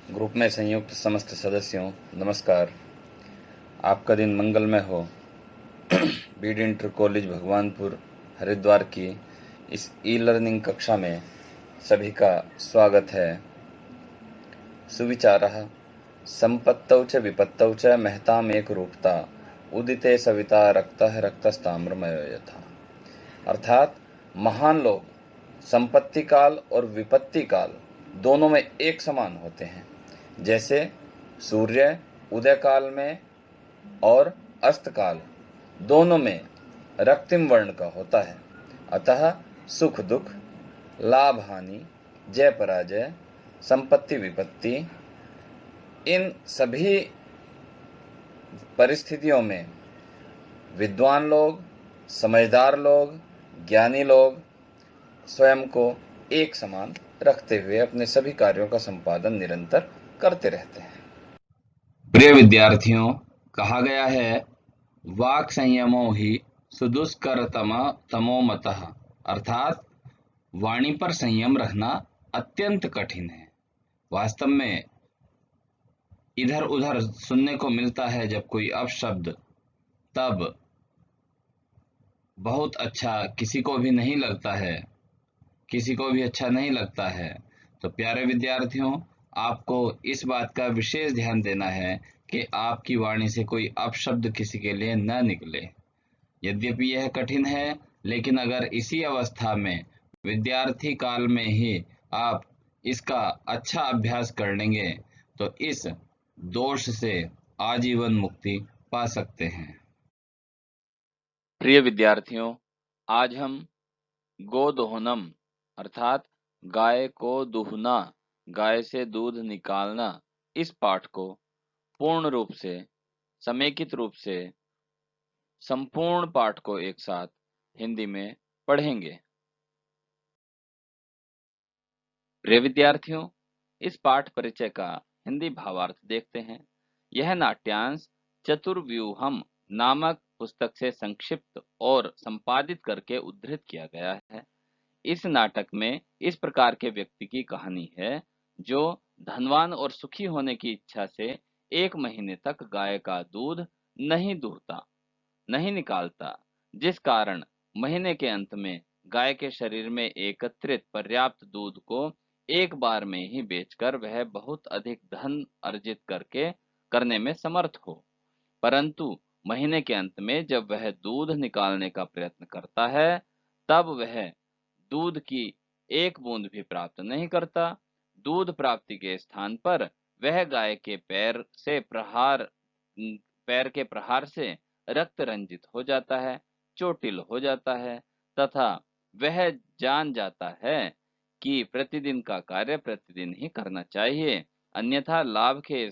Group में संयुक्त समस्त सदस्यों नमस्कार। आपका दिन मंगलमय हो। बीड इंटर कॉलेज भगवानपुर हरिद्वार की इस ई लर्निंग कक्षा में सभी का स्वागत है। सुविचारः संपत्तौ च विपत्तौ च महताम एक रूपता उदिते सविता रक्तः रक्तस्ताम्रमयो यथा। अर्थात महान लोग संपत्ति काल और विपत्ति काल दोनों में एक समान होते हैं। जैसे सूर्य उदय काल में और अस्त काल दोनों में रक्तिम वर्ण का होता है। अतः सुख दुख, लाभ हानि, जय पराजय, संपत्ति विपत्ति, इन सभी परिस्थितियों में विद्वान लोग, समझदार लोग, ज्ञानी लोग स्वयं को एक समान रखते हुए अपने सभी कार्यों का संपादन निरंतर करते रहते हैं। प्रिय विद्यार्थियों, कहा गया है वाक् संयमो ही सुदुष्करतम तमो मतः, अर्थात वाणी पर संयम रखना अत्यंत कठिन है। वास्तव में इधर उधर सुनने को मिलता है जब कोई अपशब्द, तब बहुत अच्छा किसी को भी नहीं लगता है, किसी को भी अच्छा नहीं लगता है। तो प्यारे विद्यार्थियों, आपको इस बात का विशेष ध्यान देना है कि आपकी वाणी से कोई अपशब्द किसी के लिए न निकले। यद्यपि यह कठिन है, लेकिन अगर इसी अवस्था में विद्यार्थी काल में ही आप इसका अच्छा अभ्यास कर लेंगे तो इस दोष से आजीवन मुक्ति पा सकते हैं। प्रिय विद्यार्थियों, आज हम गोदोहनम अर्थात गाय को दूहना, गाय से दूध निकालना, इस पाठ को पूर्ण रूप से, समेकित रूप से, संपूर्ण पाठ को एक साथ हिंदी में पढ़ेंगे। प्रिय विद्यार्थियों, इस पाठ परिचय का हिंदी भावार्थ देखते हैं। यह नाट्यांश चतुर्व्यूहम नामक पुस्तक से संक्षिप्त और संपादित करके उद्धृत किया गया है। इस नाटक में इस प्रकार के व्यक्ति की कहानी है जो धनवान और सुखी होने की इच्छा से 1 महीने तक गाय का दूध नहीं दूहता, नहीं निकालता, जिस कारण महीने के अंत में गाय के शरीर में एकत्रित पर्याप्त दूध को एक बार में ही बेचकर वह बहुत अधिक धन अर्जित करने में समर्थ हो। परंतु महीने के अंत में जब वह दूध निकालने का प्रयत्न करता है, तब वह दूध की एक बूंद भी प्राप्त नहीं करता। दूध प्राप्ति के स्थान पर वह गाय के पैर के प्रहार से रक्त रंजित हो जाता है, चोटिल हो जाता है तथा वह जान जाता है कि प्रतिदिन का कार्य प्रतिदिन ही करना चाहिए, अन्यथा लाभ के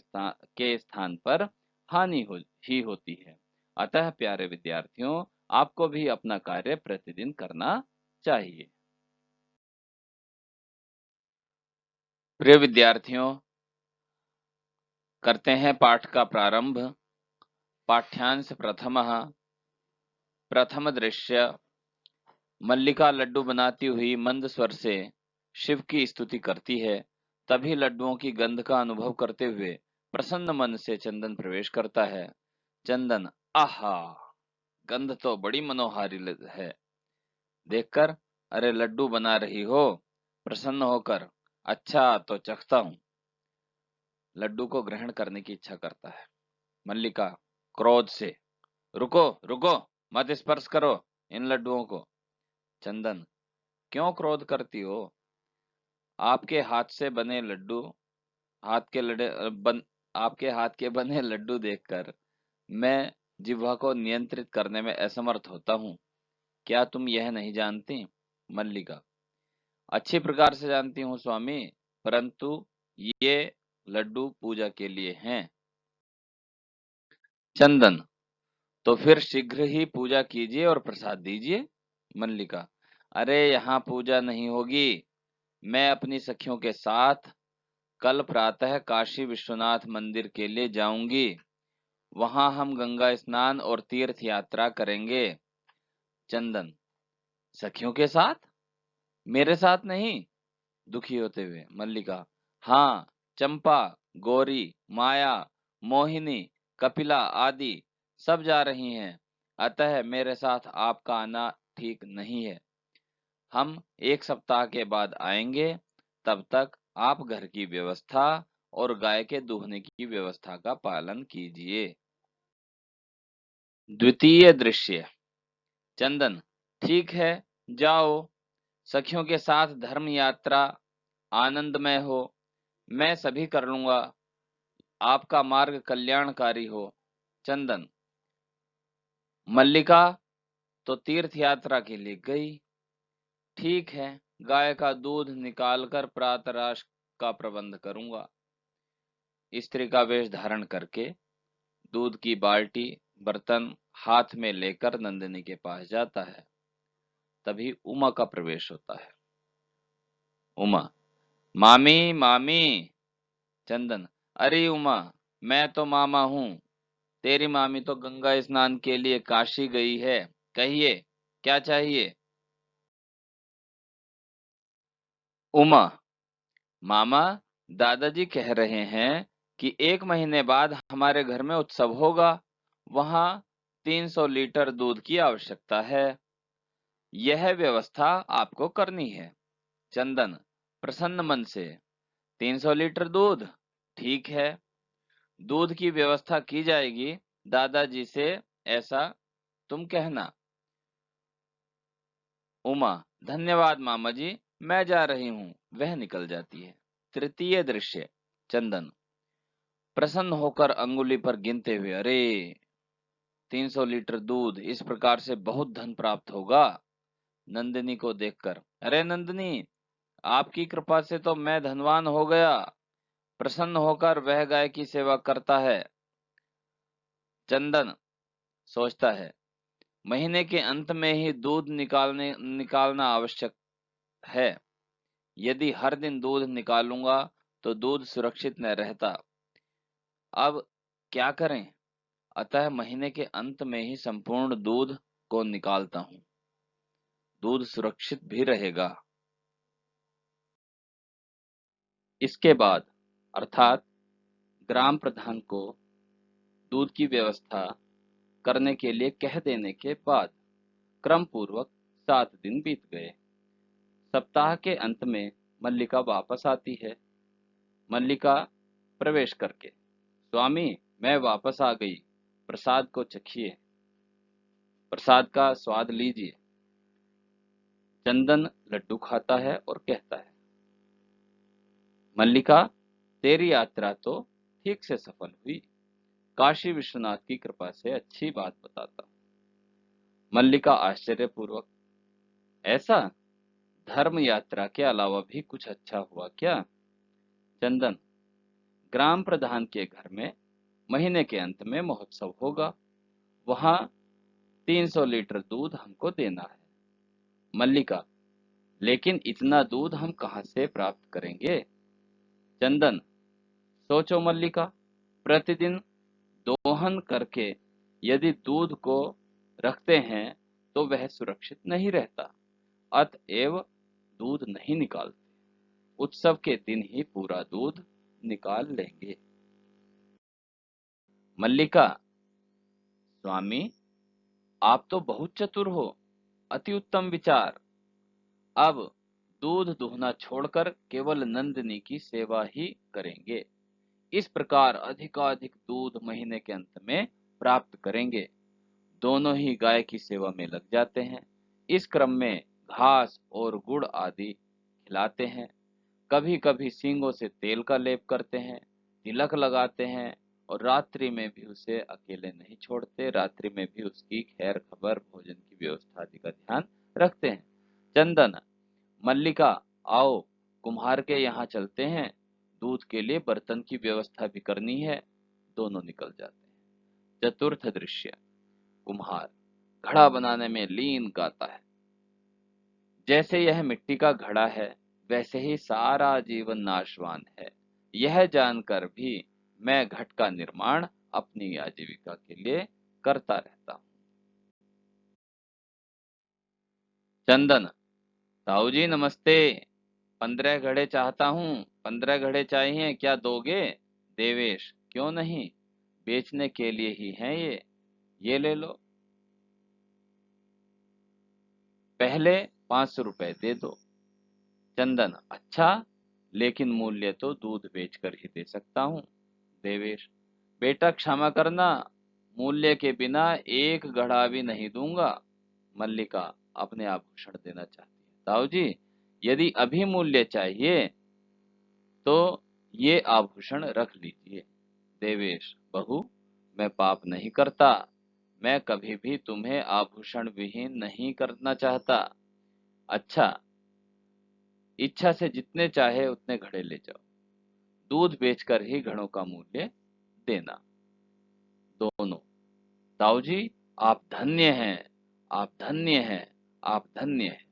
स्थान पर हानि ही होती है। अतः प्यारे विद्यार्थियों, आपको भी अपना कार्य प्रतिदिन करना चाहिए। प्रिय विद्यार्थियों, करते हैं पाठ का प्रारंभ। पाठ्यांश प्रथम दृश्य। मल्लिका लड्डू बनाती हुई मंद स्वर से शिव की स्तुति करती है। तभी लड्डुओं की गंध का अनुभव करते हुए प्रसन्न मन से चंदन प्रवेश करता है। चंदन, आहा, गंध तो बड़ी मनोहारी है। देखकर, अरे लड्डू बना रही हो? प्रसन्न होकर, अच्छा तो चखता हूँ। लड्डू को ग्रहण करने की इच्छा करता है। मल्लिका क्रोध से, रुको रुको, मत स्पर्श करो इन लड्डुओं को। चंदन, क्यों क्रोध करती हो? आपके हाथ से बने लड्डू, हाथ के लड़े बन आपके हाथ के बने लड्डू देखकर मैं जिह्वा को नियंत्रित करने में असमर्थ होता हूँ। क्या तुम यह नहीं जानती? मल्लिका, अच्छी प्रकार से जानती हूँ स्वामी, परंतु ये लड्डू पूजा के लिए हैं। चंदन, तो फिर शीघ्र ही पूजा कीजिए और प्रसाद दीजिए। मल्लिका, अरे यहाँ पूजा नहीं होगी। मैं अपनी सखियों के साथ कल प्रातः काशी विश्वनाथ मंदिर के लिए जाऊंगी। वहां हम गंगा स्नान और तीर्थ यात्रा करेंगे। चंदन, सखियों के साथ? मेरे साथ नहीं? दुखी होते हुए मल्लिका, हाँ, चंपा, गौरी, माया, मोहिनी, कपिला आदि सब जा रही हैं, अतः मेरे साथ आपका आना ठीक नहीं है। हम 1 सप्ताह के बाद आएंगे, तब तक आप घर की व्यवस्था और गाय के दूहने की व्यवस्था का पालन कीजिए। द्वितीय दृश्य। चंदन, ठीक है, जाओ। सखियों के साथ धर्म यात्रा आनंदमय हो, मैं सभी कर लूंगा। आपका मार्ग कल्याणकारी हो। चंदन, मल्लिका तो तीर्थ यात्रा के लिए गई। ठीक है, गाय का दूध निकालकर प्रातराश का प्रबंध करूंगा। स्त्री का वेश धारण करके दूध की बाल्टी, बर्तन हाथ में लेकर नंदिनी के पास जाता है। तभी उमा का प्रवेश होता है। उमा, मामी मामी। चंदन, अरे उमा, मैं तो मामा हूँ। तेरी मामी तो गंगा स्नान के लिए काशी गई है। कहिए, क्या चाहिए? उमा, मामा, दादाजी कह रहे हैं कि 1 महीने बाद हमारे घर में उत्सव होगा। वहां 300 लीटर दूध की आवश्यकता है। यह व्यवस्था आपको करनी है। चंदन, प्रसन्न मन से, 300 लीटर दूध, ठीक है, दूध की व्यवस्था की जाएगी। दादाजी से ऐसा तुम कहना। उमा, धन्यवाद मामा जी, मैं जा रही हूँ। वह निकल जाती है। तृतीय दृश्य। चंदन, प्रसन्न होकर अंगुली पर गिनते हुए, अरे 300 लीटर दूध, इस प्रकार से बहुत धन प्राप्त होगा। नंदिनी को देखकर, अरे नंदिनी, आपकी कृपा से तो मैं धनवान हो गया। प्रसन्न होकर वह गाय की सेवा करता है। चंदन सोचता है, महीने के अंत में ही दूध निकालना आवश्यक है। यदि हर दिन दूध निकालूंगा तो दूध सुरक्षित न रहता। अब क्या करें? अतः महीने के अंत में ही संपूर्ण दूध को निकालता हूँ। दूध सुरक्षित भी रहेगा। इसके बाद अर्थात ग्राम प्रधान को दूध की व्यवस्था करने के लिए कह देने के बाद क्रम पूर्वक 7 दिन बीत गए। सप्ताह के अंत में मल्लिका वापस आती है। मल्लिका प्रवेश करके, स्वामी, मैं वापस आ गई, प्रसाद को चखिए, प्रसाद का स्वाद लीजिए। चंदन लड्डू खाता है और कहता है, मल्लिका, तेरी यात्रा तो ठीक से सफल हुई। काशी विश्वनाथ की कृपा से अच्छी बात बताता हूं। मल्लिका आश्चर्यपूर्वक, ऐसा? धर्म यात्रा के अलावा भी कुछ अच्छा हुआ क्या? चंदन, ग्राम प्रधान के घर में महीने के अंत में महोत्सव होगा। वहां 300 लीटर दूध हमको देना है। मल्लिका, लेकिन इतना दूध हम कहां से प्राप्त करेंगे? चंदन, सोचो मल्लिका, प्रतिदिन दोहन करके यदि दूध को रखते हैं तो वह सुरक्षित नहीं रहता, अतएव दूध नहीं निकालते। उत्सव के दिन ही पूरा दूध निकाल लेंगे। मल्लिका, स्वामी, आप तो बहुत चतुर हो, अति उत्तम विचार। अब दूध दुहना छोड़कर केवल नंदिनी की सेवा ही करेंगे। इस प्रकार अधिकाधिक दूध महीने के अंत में प्राप्त करेंगे। दोनों ही गाय की सेवा में लग जाते हैं। इस क्रम में घास और गुड़ आदि खिलाते हैं। कभी कभी सींगों से तेल का लेप करते हैं, तिलक लगाते हैं और रात्रि में भी उसे अकेले नहीं छोड़ते। रात्रि में भी उसकी खैर खबर, भोजन की व्यवस्था आदि का ध्यान रखते हैं। चंदन, मल्लिका, आओ कुम्हार के यहाँ चलते हैं, दूध के लिए बर्तन की व्यवस्था भी करनी है। दोनों निकल जाते हैं। चतुर्थ दृश्य। कुम्हार घड़ा बनाने में लीन गाता है। जैसे यह मिट्टी का घड़ा है, वैसे ही सारा जीवन नाशवान है। यह जानकर भी मैं घट का निर्माण अपनी आजीविका के लिए करता रहता हूँ। चंदन, ताऊ जी नमस्ते, 15 घड़े चाहता हूँ। 15 घड़े चाहिए, क्या दोगे? देवेश, क्यों नहीं, बेचने के लिए ही हैं ये ले लो। पहले 500 रुपए दे दो। चंदन, अच्छा, लेकिन मूल्य तो दूध बेचकर ही दे सकता हूँ। देवेश, बेटा क्षमा करना, मूल्य के बिना एक घड़ा भी नहीं दूंगा। मल्लिका अपने आभूषण देना चाहती है। ताऊ जी, यदि अभी मूल्य चाहिए तो ये आभूषण रख लीजिए। देवेश, बहू, मैं पाप नहीं करता, मैं कभी भी तुम्हें आभूषण विहीन नहीं करना चाहता। अच्छा, इच्छा से जितने चाहे उतने घड़े ले जाओ, दूध बेचकर ही घड़ों का मूल्य देना। दोनों, ताऊ जी, आप धन्य हैं, आप धन्य हैं, आप धन्य हैं।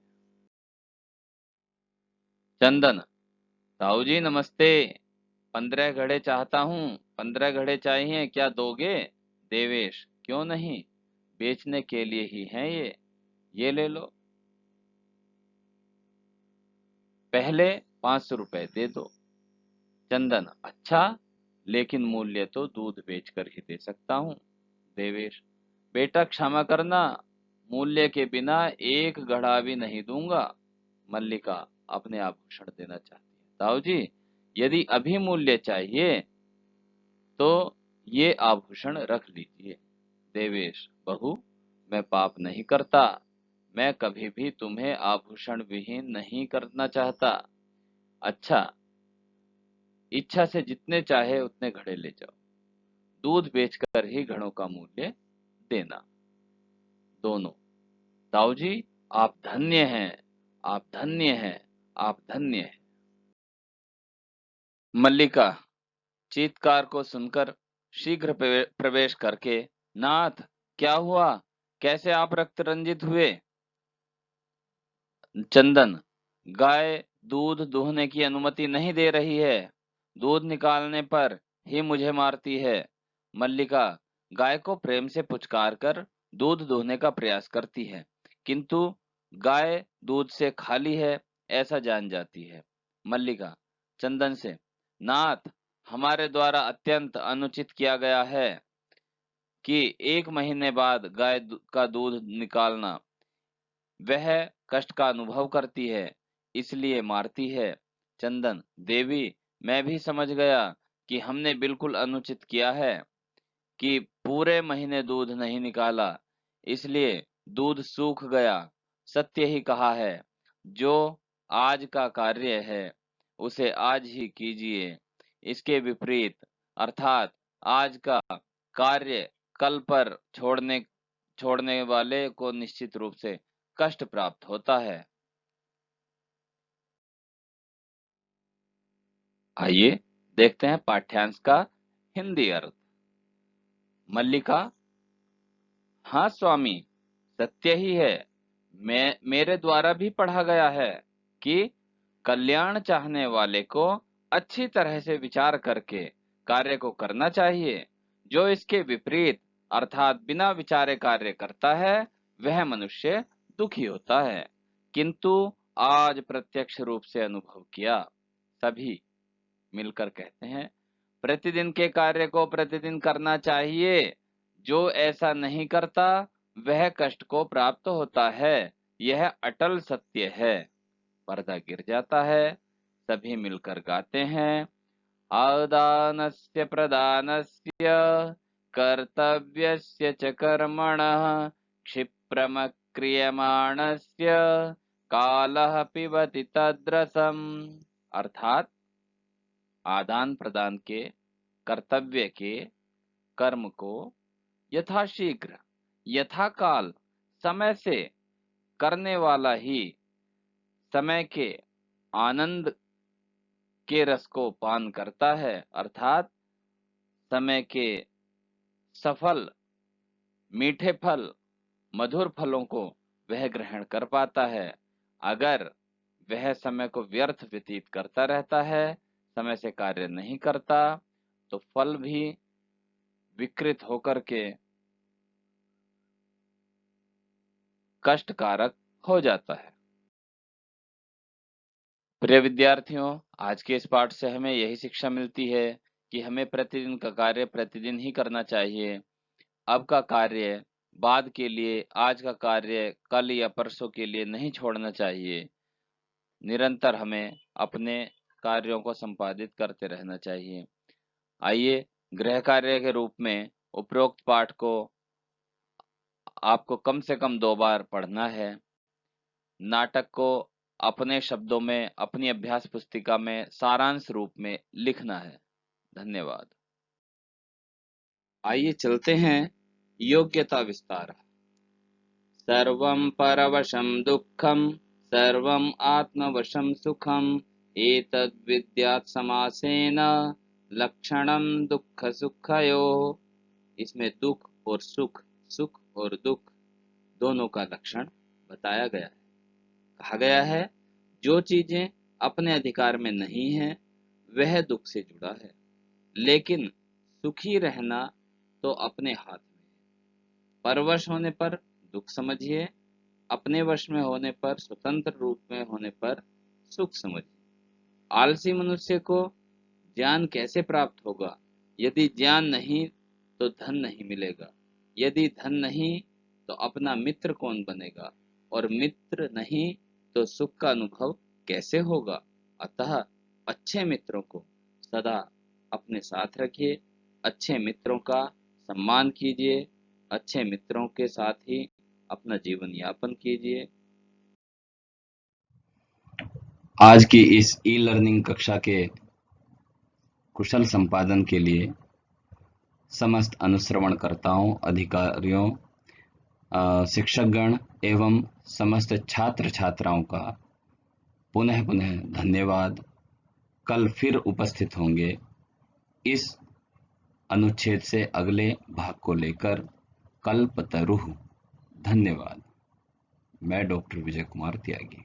चंदन, ताऊ जी नमस्ते, 15 घड़े चाहता हूँ, 15 घड़े चाहिए, क्या दोगे? देवेश, क्यों नहीं, बेचने के लिए ही हैं ये ले लो। पहले 500 रुपए दे दो। चंदन, अच्छा, लेकिन मूल्य तो दूध बेचकर ही दे सकता हूँ। देवेश, बेटा क्षमा करना, मूल्य के बिना एक घड़ा भी नहीं दूंगा। मल्लिका अपने आभूषण देना चाहती है। ताऊ जी, यदि अभी मूल्य चाहिए तो ये आभूषण रख लीजिए। देवेश, बहू, मैं पाप नहीं करता, मैं कभी भी तुम्हें आभूषण विहीन नहीं करना चाहता। अच्छा, इच्छा से जितने चाहे उतने घड़े ले जाओ, दूध बेचकर ही घड़ों का मूल्य देना। दोनों, ताऊ जी, आप धन्य हैं, आप धन्य हैं, आप धन्य हैं। मल्लिका चीत्कार को सुनकर शीघ्र प्रवेश करके, नाथ, क्या हुआ, कैसे आप रक्त रंजित हुए? चंदन, गाय दूध दूहने की अनुमति नहीं दे रही है, दूध निकालने पर ही मुझे मारती है। मल्लिका गाय को प्रेम से पुचकार कर दूध दूहने का प्रयास करती है, किंतु गाय दूध से खाली है ऐसा जान जाती है। मल्लिका चंदन से, नाथ, हमारे द्वारा अत्यंत अनुचित किया गया है कि 1 महीने बाद गाय का दूध निकालना, वह कष्ट का अनुभव करती है, इसलिए मारती है। चंदन, देवी, मैं भी समझ गया कि हमने बिल्कुल अनुचित किया है कि पूरे महीने दूध नहीं निकाला, इसलिए दूध सूख गया। सत्य ही कहा है, जो आज का कार्य है उसे आज ही कीजिए, इसके विपरीत अर्थात आज का कार्य कल पर छोड़ने वाले को निश्चित रूप से कष्ट प्राप्त होता है। आइए देखते हैं पाठ्यांश का हिंदी अर्थ। मल्लिका, हाँ स्वामी, सत्य ही है, मेरे द्वारा भी पढ़ा गया है कि कल्याण चाहने वाले को अच्छी तरह से विचार करके कार्य को करना चाहिए। जो इसके विपरीत अर्थात बिना विचारे कार्य करता है वह मनुष्य दुखी होता है, किंतु आज प्रत्यक्ष रूप से अनुभव किया। सभी मिलकर कहते हैं, प्रतिदिन के कार्य को प्रतिदिन करना चाहिए, जो ऐसा नहीं करता वह कष्ट को प्राप्त होता है, यह अटल सत्य है। पर्दा गिर जाता है, सभी मिलकर गाते हैं, आदानस्य प्रदानस्य कर्तव्यस्य च कर्मणः क्षिप्रमक्रियमाणस्य कालः पिबति तद्रसम्। अर्थात आदान प्रदान के, कर्तव्य के, कर्म को यथाशीघ्र, यथाकाल, समय से करने वाला ही समय के आनंद के रस को पान करता है, अर्थात समय के सफल, मीठे फल, मधुर फलों को वह ग्रहण कर पाता है। अगर वह समय को व्यर्थ व्यतीत करता रहता है, समय से कार्य नहीं करता, तो फल भी विकृत होकर के कष्टकारक हो जाता है। प्रिय विद्यार्थियों, आज के इस पाठ से हमें यही शिक्षा मिलती है कि हमें प्रतिदिन का कार्य प्रतिदिन ही करना चाहिए। अब का कार्य बाद के लिए, आज का कार्य कल या परसों के लिए नहीं छोड़ना चाहिए। निरंतर हमें अपने कार्यों को संपादित करते रहना चाहिए। आइए, गृह कार्य के रूप में उपरोक्त पाठ को आपको कम से कम 2 बार पढ़ना है। नाटक को अपने शब्दों में अपनी अभ्यास पुस्तिका में सारांश रूप में लिखना है। धन्यवाद। आइए चलते हैं योग्यता विस्तार। सर्वं परवशं दुःखं सर्वं आत्मवशं सुखम् एतद्विद्यात् समासेन लक्षणं दुःख सुखयोः। इसमें दुख और सुख, सुख और दुख दोनों का लक्षण बताया गया है। कहा गया है, जो चीजें अपने अधिकार में नहीं है वह दुख से जुड़ा है, लेकिन सुखी रहना तो अपने हाथ में है। परवश होने पर दुख समझिए, अपने वश में होने पर, स्वतंत्र रूप में होने पर सुख समझिए। आलसी मनुष्य को ज्ञान कैसे प्राप्त होगा? यदि ज्ञान नहीं तो धन नहीं मिलेगा, यदि धन नहीं तो अपना मित्र कौन बनेगा, और मित्र नहीं तो सुख का अनुभव कैसे होगा? अतः अच्छे मित्रों को सदा अपने साथ रखिए, अच्छे मित्रों का सम्मान कीजिए, अच्छे मित्रों के साथ ही अपना जीवन यापन कीजिए। आज की इस ई लर्निंग कक्षा के कुशल संपादन के लिए समस्त अनुश्रवणकर्ताओं, अधिकारियों, शिक्षकगण एवं समस्त छात्र छात्राओं का पुनः पुनः धन्यवाद। कल फिर उपस्थित होंगे इस अनुच्छेद से अगले भाग को लेकर। कल्पतरुः। धन्यवाद। मैं डॉक्टर विजय कुमार त्यागी।